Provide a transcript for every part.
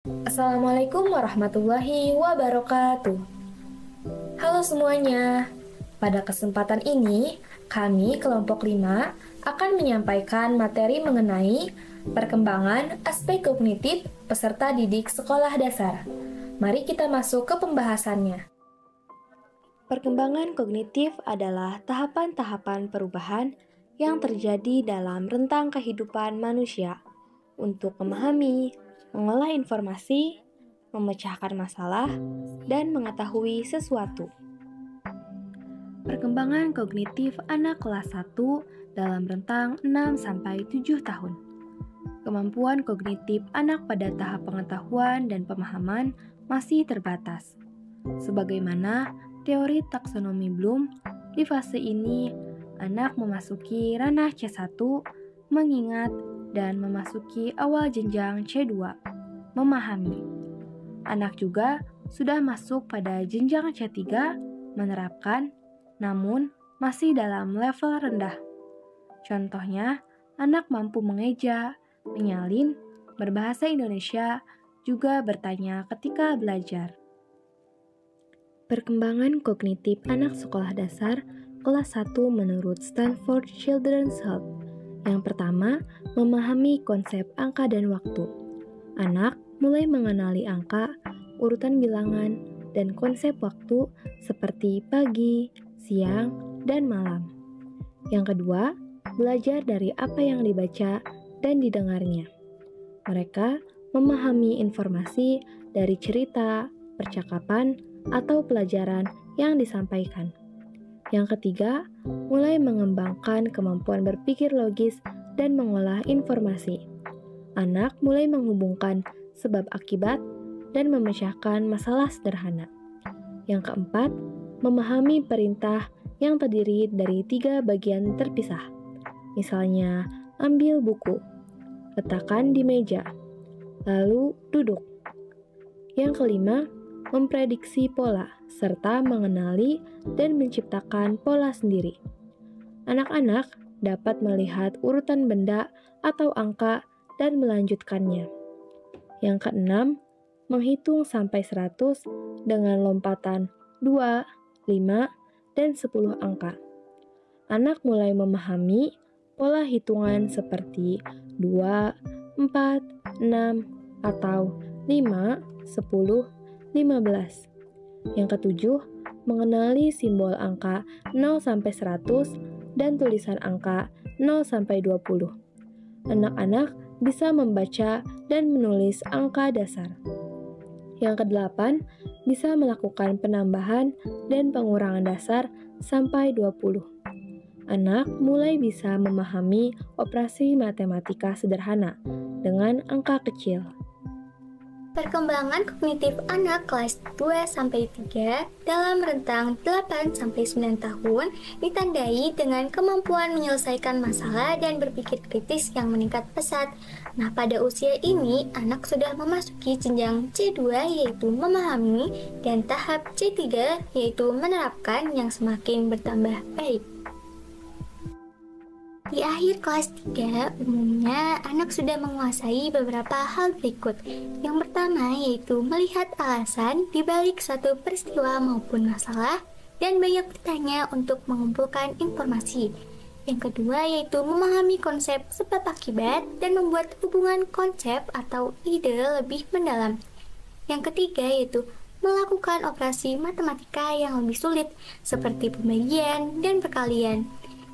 Assalamualaikum warahmatullahi wabarakatuh. Halo semuanya. Pada kesempatan ini, kami kelompok 5 akan menyampaikan materi mengenai perkembangan aspek kognitif peserta didik sekolah dasar. Mari kita masuk ke pembahasannya. Perkembangan kognitif adalah tahapan-tahapan perubahan yang terjadi dalam rentang kehidupan manusia untuk memahami, mengolah informasi, memecahkan masalah, dan mengetahui sesuatu. Perkembangan kognitif anak kelas 1 dalam rentang 6-7 tahun. Kemampuan kognitif anak pada tahap pengetahuan dan pemahaman masih terbatas. Sebagaimana teori taksonomi Bloom, di fase ini anak memasuki ranah C1, mengingat dan memasuki awal jenjang C2, memahami. Anak juga sudah masuk pada jenjang C3, menerapkan, namun masih dalam level rendah. Contohnya, anak mampu mengeja, menyalin, berbahasa Indonesia, juga bertanya ketika belajar. Perkembangan kognitif anak sekolah dasar kelas 1 menurut Stanford Children's Health. Yang pertama, memahami konsep angka dan waktu. Anak mulai mengenali angka, urutan bilangan, dan konsep waktu seperti pagi, siang, dan malam. Yang kedua, belajar dari apa yang dibaca dan didengarnya. Mereka memahami informasi dari cerita, percakapan, atau pelajaran yang disampaikan. Yang ketiga, mulai mengembangkan kemampuan berpikir logis dan mengolah informasi. Anak mulai menghubungkan sebab akibat dan memecahkan masalah sederhana. Yang keempat, memahami perintah yang terdiri dari 3 bagian terpisah. Misalnya, ambil buku, letakkan di meja, lalu duduk. Yang kelima, memprediksi pola, serta mengenali dan menciptakan pola sendiri. Anak-anak dapat melihat urutan benda atau angka dan melanjutkannya. Yang keenam, menghitung sampai 100 dengan lompatan 2, 5, dan 10 angka. Anak mulai memahami pola hitungan seperti 2, 4, 6, atau 5, 10, 15. Yang ketujuh, mengenali simbol angka 0-100 dan tulisan angka 0-20. Anak-anak bisa membaca dan menulis angka dasar. Yang kedelapan, bisa melakukan penambahan dan pengurangan dasar sampai 20. Anak mulai bisa memahami operasi matematika sederhana dengan angka kecil. Perkembangan kognitif anak kelas 2-3 dalam rentang 8-9 tahun ditandai dengan kemampuan menyelesaikan masalah dan berpikir kritis yang meningkat pesat. Nah, pada usia ini, anak sudah memasuki jenjang C2 yaitu memahami dan tahap C3 yaitu menerapkan yang semakin bertambah baik. Di akhir kelas 3, umumnya anak sudah menguasai beberapa hal berikut. Yang pertama yaitu melihat alasan di balik suatu peristiwa maupun masalah dan banyak bertanya untuk mengumpulkan informasi. Yang kedua yaitu memahami konsep sebab akibat dan membuat hubungan konsep atau ide lebih mendalam. Yang ketiga yaitu melakukan operasi matematika yang lebih sulit seperti pembagian dan perkalian.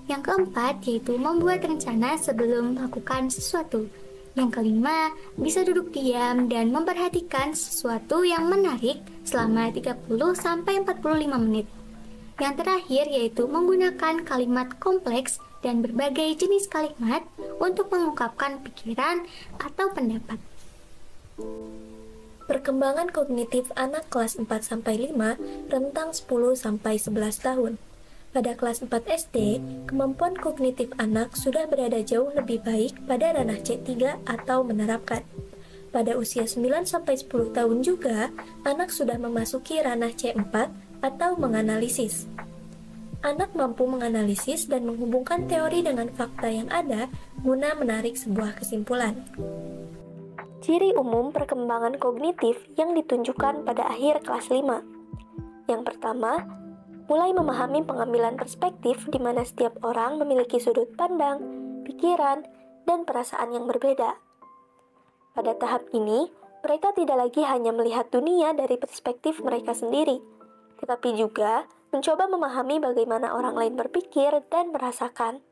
Yang keempat yaitu membuat rencana sebelum melakukan sesuatu. Yang kelima, bisa duduk diam dan memperhatikan sesuatu yang menarik selama 30-45 menit. Yang terakhir yaitu menggunakan kalimat kompleks dan berbagai jenis kalimat untuk mengungkapkan pikiran atau pendapat. Perkembangan kognitif anak kelas 4-5 rentang 10-11 tahun. Pada kelas 4 SD, kemampuan kognitif anak sudah berada jauh lebih baik pada ranah C3 atau menerapkan. Pada usia 9-10 tahun juga, anak sudah memasuki ranah C4 atau menganalisis. Anak mampu menganalisis dan menghubungkan teori dengan fakta yang ada guna menarik sebuah kesimpulan. ciri umum perkembangan kognitif yang ditunjukkan pada akhir kelas 5. Yang pertama, mulai memahami pengambilan perspektif di mana setiap orang memiliki sudut pandang, pikiran, dan perasaan yang berbeda. Pada tahap ini, mereka tidak lagi hanya melihat dunia dari perspektif mereka sendiri, tetapi juga mencoba memahami bagaimana orang lain berpikir dan merasakan.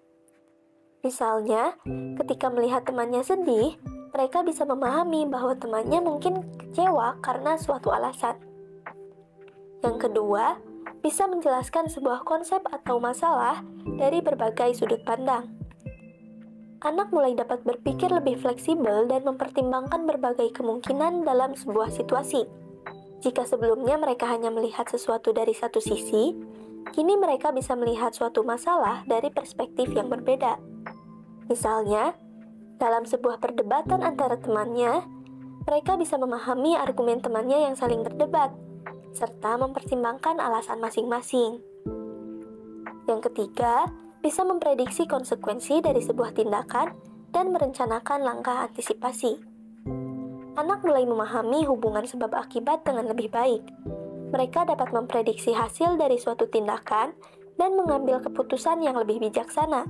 Misalnya, ketika melihat temannya sedih, mereka bisa memahami bahwa temannya mungkin kecewa karena suatu alasan. Yang kedua, bisa menjelaskan sebuah konsep atau masalah dari berbagai sudut pandang. Anak mulai dapat berpikir lebih fleksibel dan mempertimbangkan berbagai kemungkinan dalam sebuah situasi. Jika sebelumnya mereka hanya melihat sesuatu dari satu sisi, kini mereka bisa melihat suatu masalah dari perspektif yang berbeda. Misalnya, dalam sebuah perdebatan antara temannya, mereka bisa memahami argumen temannya yang saling berdebat, serta mempertimbangkan alasan masing-masing. Yang ketiga, bisa memprediksi konsekuensi dari sebuah tindakan dan merencanakan langkah antisipasi. Anak mulai memahami hubungan sebab akibat dengan lebih baik. Mereka dapat memprediksi hasil dari suatu tindakan dan mengambil keputusan yang lebih bijaksana.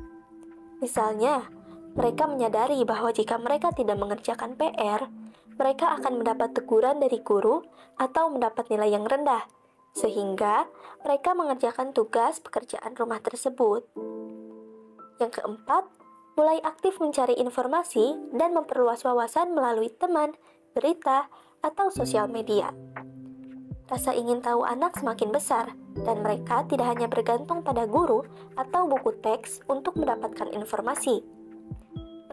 Misalnya, mereka menyadari bahwa jika mereka tidak mengerjakan PR, mereka akan mendapat teguran dari guru atau mendapat nilai yang rendah, sehingga mereka mengerjakan tugas pekerjaan rumah tersebut. Yang keempat, mulai aktif mencari informasi dan memperluas wawasan melalui teman, berita, atau sosial media. Rasa ingin tahu anak semakin besar, dan mereka tidak hanya bergantung pada guru atau buku teks untuk mendapatkan informasi.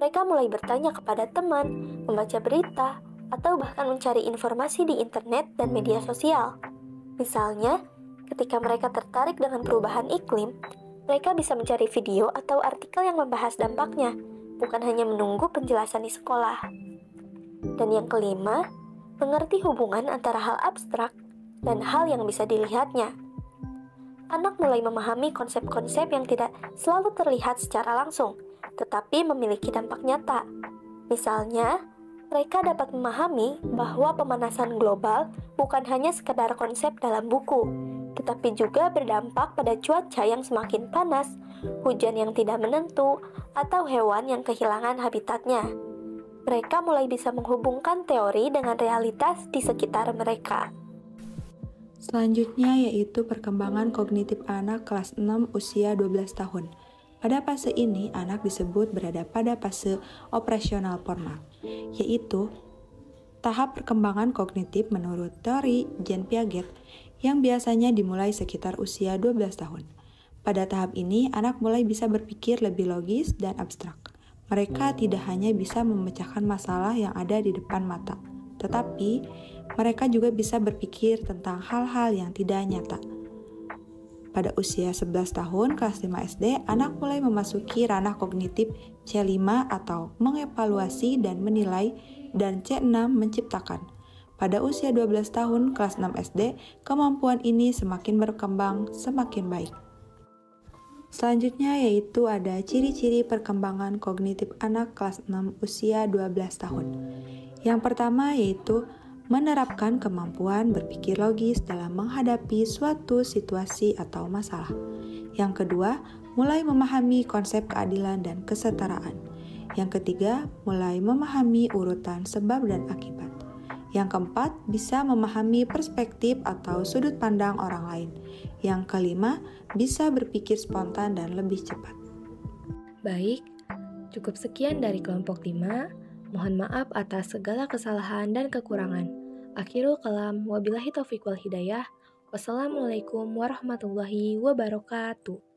Mereka mulai bertanya kepada teman, membaca berita, atau bahkan mencari informasi di internet dan media sosial. Misalnya, ketika mereka tertarik dengan perubahan iklim, mereka bisa mencari video atau artikel yang membahas dampaknya, bukan hanya menunggu penjelasan di sekolah. Dan yang kelima, mengerti hubungan antara hal abstrak dan hal yang bisa dilihatnya. Anak mulai memahami konsep-konsep yang tidak selalu terlihat secara langsung, tetapi memiliki dampak nyata. Misalnya, mereka dapat memahami bahwa pemanasan global bukan hanya sekedar konsep dalam buku, tetapi juga berdampak pada cuaca yang semakin panas, hujan yang tidak menentu, atau hewan yang kehilangan habitatnya. Mereka mulai bisa menghubungkan teori dengan realitas di sekitar mereka. Selanjutnya yaitu perkembangan kognitif anak kelas 6 usia 12 tahun. Pada fase ini, anak disebut berada pada fase operasional formal, yaitu tahap perkembangan kognitif menurut teori Jean Piaget yang biasanya dimulai sekitar usia 12 tahun. Pada tahap ini, anak mulai bisa berpikir lebih logis dan abstrak. Mereka tidak hanya bisa memecahkan masalah yang ada di depan mata, tetapi mereka juga bisa berpikir tentang hal-hal yang tidak nyata. Pada usia 11 tahun, kelas 5 SD, anak mulai memasuki ranah kognitif C5 atau mengevaluasi dan menilai, dan C6 menciptakan. Pada usia 12 tahun, kelas 6 SD, kemampuan ini semakin berkembang semakin baik. Selanjutnya yaitu ada ciri-ciri perkembangan kognitif anak kelas 6 usia 12 tahun. Yang pertama yaitu menerapkan kemampuan berpikir logis dalam menghadapi suatu situasi atau masalah. Yang kedua, mulai memahami konsep keadilan dan kesetaraan. Yang ketiga, mulai memahami urutan sebab dan akibat. Yang keempat, bisa memahami perspektif atau sudut pandang orang lain. Yang kelima, bisa berpikir spontan dan lebih cepat. Baik, cukup sekian dari kelompok 5. Mohon maaf atas segala kesalahan dan kekurangan. Akhirul kalam, wabillahi taufiq wal hidayah. Wassalamualaikum warahmatullahi wabarakatuh.